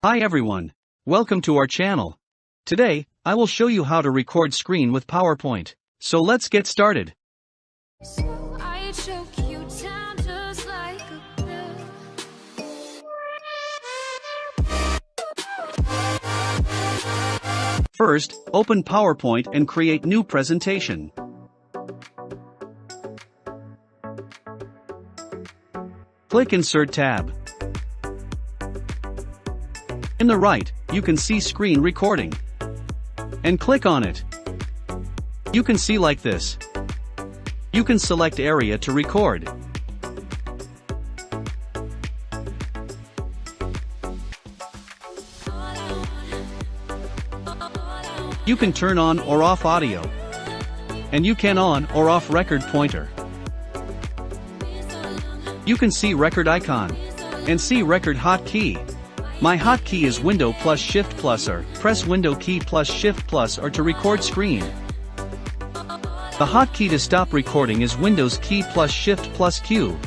Hi everyone. Welcome to our channel. Today, I will show you how to record screen with PowerPoint. So let's get started. First, open PowerPoint and create new presentation. Click Insert tab. In the right, you can see screen recording. And click on it. You can see like this. You can select area to record. You can turn on or off audio. And you can on or off record pointer. You can see record icon. And see record hotkey. My hotkey is Window plus Shift plus or press Window key plus Shift plus or to record screen. The hotkey to stop recording is Windows key plus Shift plus Q.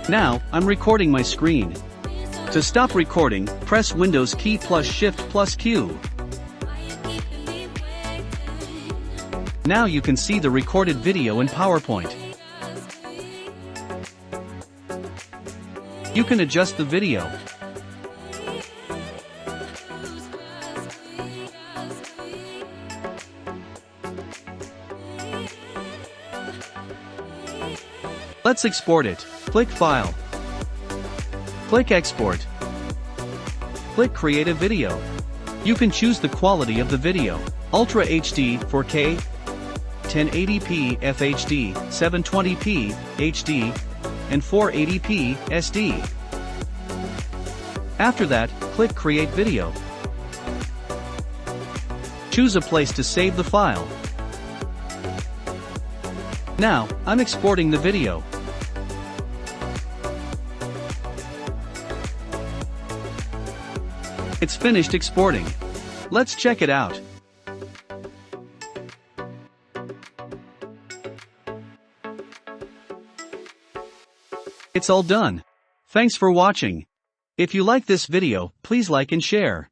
Now, I'm recording my screen. To stop recording, press Windows key plus Shift plus Q. Now you can see the recorded video in PowerPoint. You can adjust the video. Let's export it. Click File. Click Export. Click Create a Video. You can choose the quality of the video. Ultra HD 4K, 1080p FHD, 720p HD, and 480p SD. After that, click Create Video. Choose a place to save the file. Now, I'm exporting the video. It's finished exporting. Let's check it out. It's all done. Thanks for watching. If you like this video, please like and share.